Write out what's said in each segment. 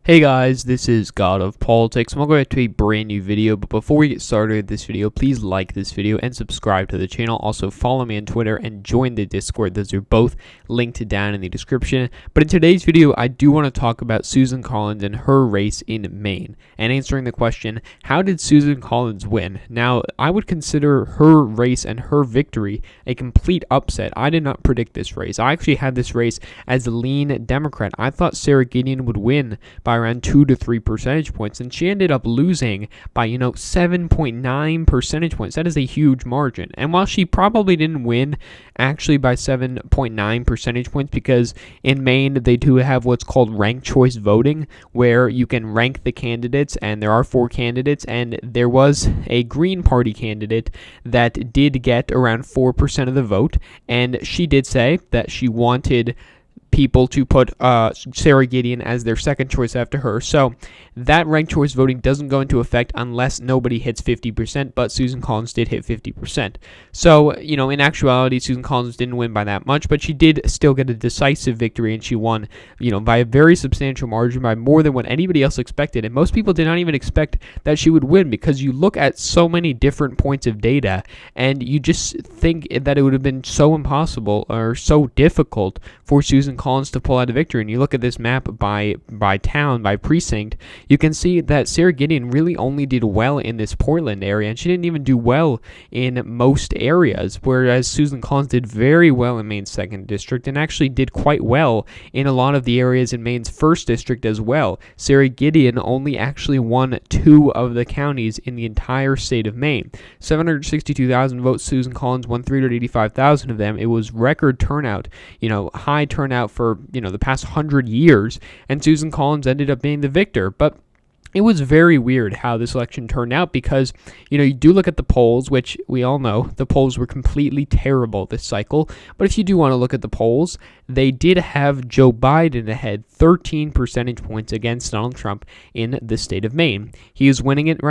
Hey guys, this is God of Politics. I'm going to a brand new video, but before we get started with this video, please like this video and subscribe to the channel. Also follow me on Twitter and join the Discord. Those are both linked down in the description. But in today's video, I do want to talk about Susan Collins and her race in Maine and answering the question, how did Susan Collins win? Now, I would consider her race and her victory a complete upset. I did not predict this race. I actually had this race as a lean Democrat. I thought Sarah Gideon would win by around 2 to 3 percentage points, and she ended up losing by 7.9 percentage points. That is a huge margin. And while she probably didn't win actually by 7.9 percentage points, because in Maine they do have what's called ranked choice voting, where you can rank the candidates, and there are 4 candidates, and there was a Green Party candidate that did get around 4% of the vote, and she did say that she wanted people to put Sarah Gideon as their second choice after her. So that ranked choice voting doesn't go into effect unless nobody hits 50%, but Susan Collins did hit 50%. So, in actuality, Susan Collins didn't win by that much, but she did still get a decisive victory, and she won, by a very substantial margin, by more than what anybody else expected. And most people did not even expect that she would win, because you look at so many different points of data, and you just think that it would have been so impossible or so difficult for Susan Collins to pull out a victory. And you look at this map by town, by precinct, you can see that Sarah Gideon really only did well in this Portland area, and she didn't even do well in most areas, whereas Susan Collins did very well in Maine's 2nd district and actually did quite well in a lot of the areas in Maine's 1st district as well. Sarah Gideon only actually won 2 of the counties in the entire state of Maine. 762,000 votes, Susan Collins won 385,000 of them. It was record turnout, high turnout for the past 100 years, and Susan Collins ended up being the victor. But it was very weird how this election turned out, because, you do look at the polls, which we all know the polls were completely terrible this cycle. But if you do want to look at the polls, they did have Joe Biden ahead 13 percentage points against Donald Trump in the state of Maine. He is winning it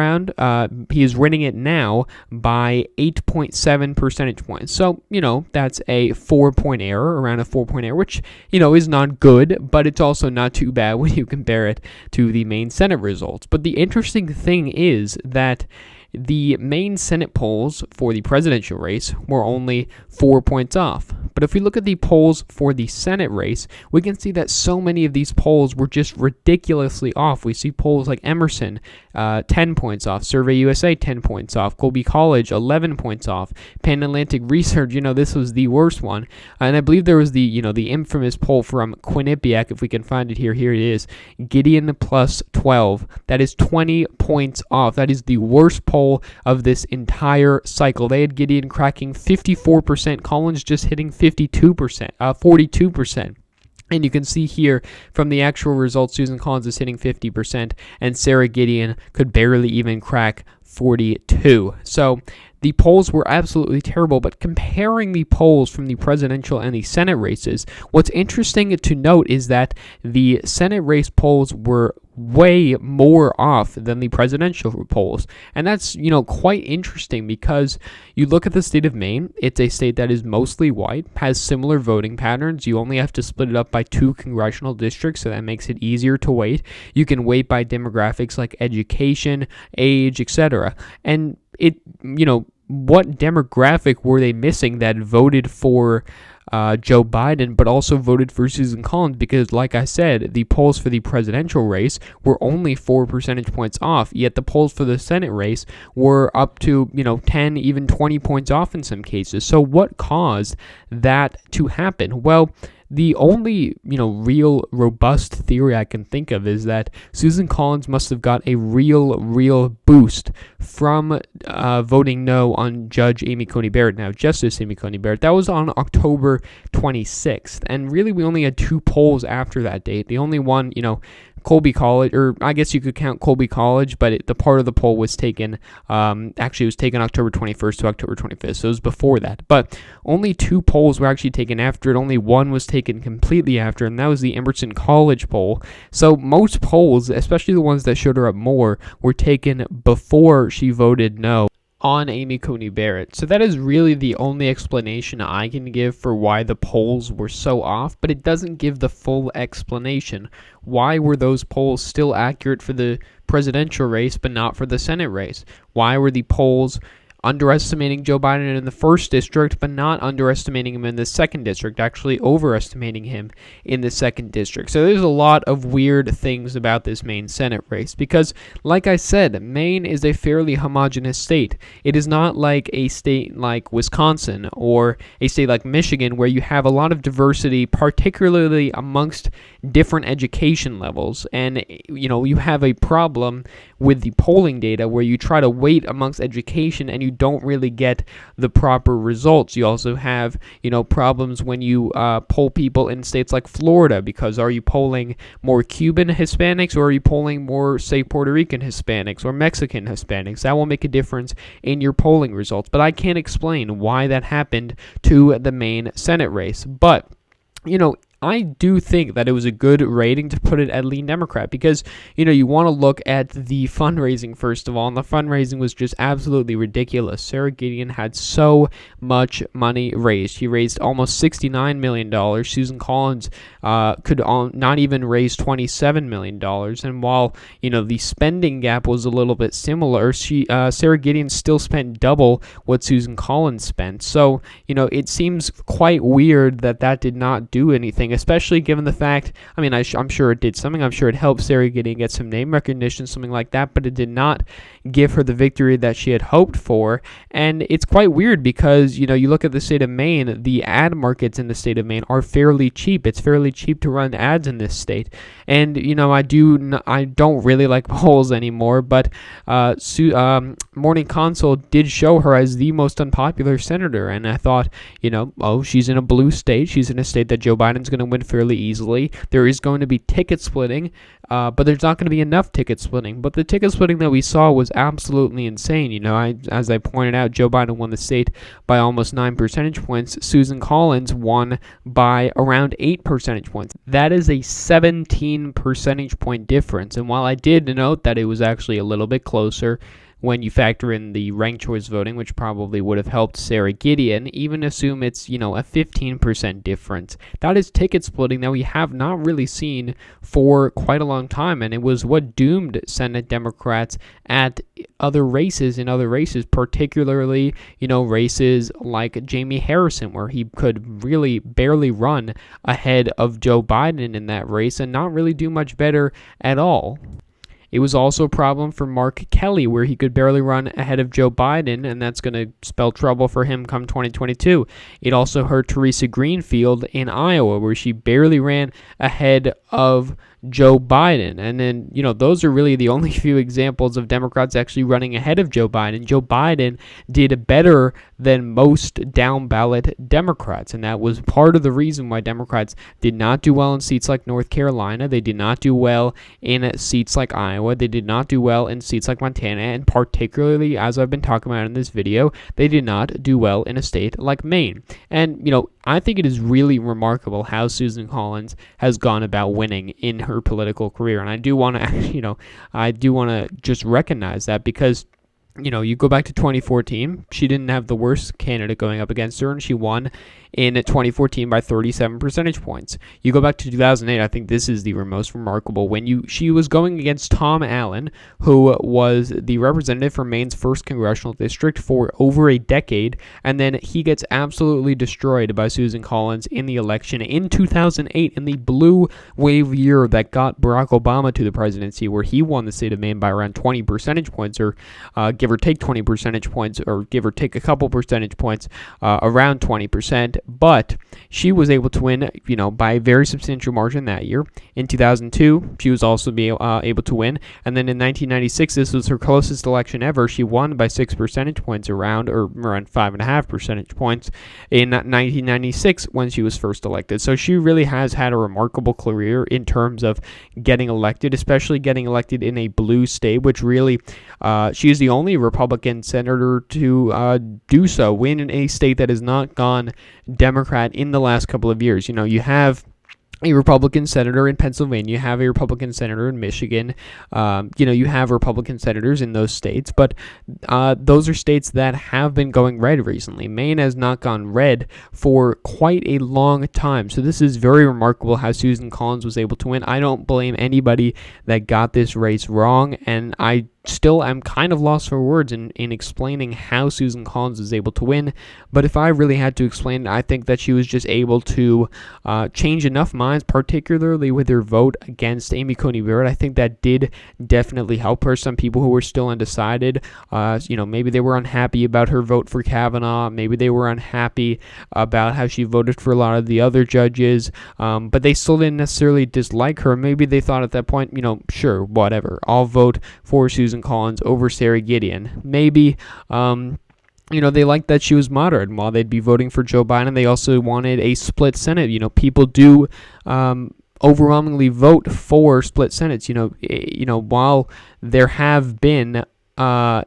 now by 8.7 percentage points. So, that's a 4-point error, around a 4-point error, which, is not good, but it's also not too bad when you compare it to the Maine Senate results. But the interesting thing is that the Maine Senate polls for the presidential race were only 4 points off. But if we look at the polls for the Senate race, we can see that so many of these polls were just ridiculously off. We see polls like Emerson, 10 points off, Survey USA, 10 points off, Colby College, 11 points off, Pan Atlantic Research, this was the worst one. And I believe there was the infamous poll from Quinnipiac, if we can find it here. Here it is, Gideon plus 12. That is 20 points off. That is the worst poll of this entire cycle. They had Gideon cracking 54%, Collins just hitting 42%. And you can see here from the actual results, Susan Collins is hitting 50%, and Sarah Gideon could barely even crack 42. So the polls were absolutely terrible, but comparing the polls from the presidential and the Senate races, what's interesting to note is that the Senate race polls were way more off than the presidential polls. And that's, quite interesting, because you look at the state of Maine, it's a state that is mostly white, has similar voting patterns. You only have to split it up by 2 congressional districts, so that makes it easier to weight. You can weight by demographics like education, age, etc. And it, what demographic were they missing that voted for Joe Biden, but also voted for Susan Collins? Because, like I said, the polls for the presidential race were only 4 percentage points off, yet the polls for the Senate race were up to, 10, even 20 points off in some cases. So what caused that to happen? Well, the only, real robust theory I can think of is that Susan Collins must have got a real boost from voting no on Judge Amy Coney Barrett, now Justice Amy Coney Barrett. That was on October 26th, and really we only had 2 polls after that date. The only one, Colby College, or I guess you could count Colby College, but the part of the poll was taken, actually it was taken October 21st to October 25th, so it was before that. But only 2 polls were actually taken after it. Only one was taken completely after, and that was the Emerson College poll. So most polls, especially the ones that showed her up more, were taken before she voted no. on Amy Coney Barrett. So that is really the only explanation I can give for why the polls were so off, but it doesn't give the full explanation. Why were those polls still accurate for the presidential race but not for the Senate race? Why were the polls underestimating Joe Biden in the first district, but not underestimating him in the second district, actually overestimating him in the second district? So there's a lot of weird things about this Maine Senate race because, like I said, Maine is a fairly homogenous state. It is not like a state like Wisconsin or a state like Michigan where you have a lot of diversity, particularly amongst different education levels. And, you have a problem with the polling data where you try to weight amongst education and you don't really get the proper results. You also have, problems when you poll people in states like Florida, because are you polling more Cuban Hispanics or are you polling more, say, Puerto Rican Hispanics or Mexican Hispanics? That will make a difference in your polling results. But I can't explain why that happened to the Maine Senate race. But, I do think that it was a good rating to put it at lean Democrat because, you want to look at the fundraising first of all, and the fundraising was just absolutely ridiculous. Sarah Gideon had so much money raised. She raised almost $69 million. Susan Collins could not even raise $27 million. And while, the spending gap was a little bit similar, Sarah Gideon still spent double what Susan Collins spent. So, it seems quite weird that did not do anything, especially given the fact, I'm sure it did something. I'm sure it helped Sarah Gideon get some name recognition, something like that, but it did not give her the victory that she had hoped for. And it's quite weird because, you look at the state of Maine, the ad markets in the state of Maine are fairly cheap. It's fairly cheap to run ads in this state. And, I don't really like polls anymore, but Morning Consult did show her as the most unpopular senator. And I thought, she's in a blue state. She's in a state that Joe Biden's going to win fairly easily. There is going to be ticket splitting, but there's not going to be enough ticket splitting. But the ticket splitting that we saw was absolutely insane. As I pointed out, Joe Biden won the state by almost 9 percentage points. Susan Collins won by around 8 percentage points. That is a 17 percentage point difference. And while I did note that it was actually a little bit closer when you factor in the ranked choice voting, which probably would have helped Sarah Gideon, even assume it's, a 15% difference. That is ticket splitting that we have not really seen for quite a long time, and it was what doomed Senate Democrats at other races, particularly, races like Jamie Harrison, where he could really barely run ahead of Joe Biden in that race and not really do much better at all. It was also a problem for Mark Kelly, where he could barely run ahead of Joe Biden, and that's going to spell trouble for him come 2022. It also hurt Teresa Greenfield in Iowa, where she barely ran ahead of Joe Biden. And then, those are really the only few examples of Democrats actually running ahead of Joe Biden. Joe Biden did better than most down-ballot Democrats, and that was part of the reason why Democrats did not do well in seats like North Carolina. They did not do well in seats like Iowa. They did not do well in seats like Montana, and particularly, as I've been talking about in this video, they did not do well in a state like Maine. And, I think it is really remarkable how Susan Collins has gone about winning in her political career, and I do want to, just recognize that because, you go back to 2014, she didn't have the worst candidate going up against her, and she won in 2014 by 37 percentage points. You go back to 2008, I think this is the most remarkable when she was going against Tom Allen, who was the representative for Maine's 1st congressional district for over a decade, and then he gets absolutely destroyed by Susan Collins in the election in 2008 in the blue wave year that got Barack Obama to the presidency, where he won the state of Maine by around 20 percentage points, or give or take 20 percentage points, or give or take a couple percentage points, around 20%. But she was able to win, by a very substantial margin that year. In 2002, she was also able to win. And then in 1996, this was her closest election ever. She won by 6 percentage points, around 5.5 percentage points in 1996 when she was first elected. So she really has had a remarkable career in terms of getting elected, especially getting elected in a blue state, which really, she is the only Republican senator to do so, win in a state that has not gone Democrat in the last couple of years. You have a Republican senator in Pennsylvania, you have a Republican senator in Michigan. You have Republican senators in those states, but those are states that have been going red recently. Maine has not gone red for quite a long time, so this is very remarkable how Susan Collins was able to win. I don't blame anybody that got this race wrong, and I still am kind of lost for words in explaining how Susan Collins was able to win. But if I really had to explain it, I think that she was just able to change enough minds, particularly with her vote against Amy Coney Barrett. I think that did definitely help her. Some people who were still undecided, maybe they were unhappy about her vote for Kavanaugh. Maybe they were unhappy about how she voted for a lot of the other judges, but they still didn't necessarily dislike her. Maybe they thought at that point, sure, whatever, I'll vote for Susan Collins over Sarah Gideon. Maybe they liked that she was moderate, and while they'd be voting for Joe Biden, they also wanted a split Senate. People do overwhelmingly vote for split Senates. While there have been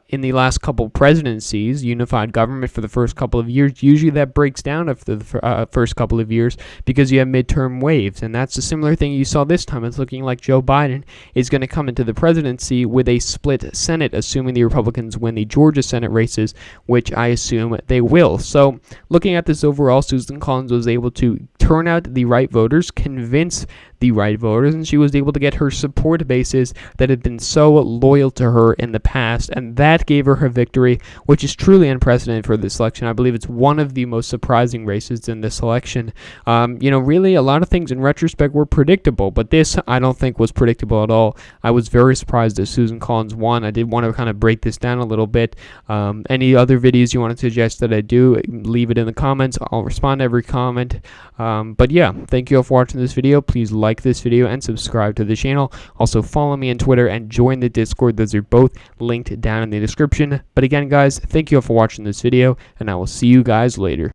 in the last couple presidencies, unified government for the first couple of years, usually that breaks down after the first couple of years because you have midterm waves, and that's a similar thing you saw this time. It's looking like Joe Biden is going to come into the presidency with a split Senate, assuming the Republicans win the Georgia Senate races, which I assume they will. So looking at this overall, Susan Collins was able to turn out the right voters, convince the right voters, and she was able to get her support bases that had been so loyal to her in the past, and that gave her victory, which is truly unprecedented for this election. I believe it's one of the most surprising races in this election. Really a lot of things in retrospect were predictable, but this I don't think was predictable at all. I was very surprised that Susan Collins won. I did want to kind of break this down a little bit. Any other videos you want to suggest that I do, leave it in the comments. I'll respond to every comment. But yeah, thank you all for watching this video. Please like this video and subscribe to the channel. Also follow me on Twitter and join the Discord. Those are both linked down in the description. But again, guys, thank you all for watching this video, and I will see you guys later.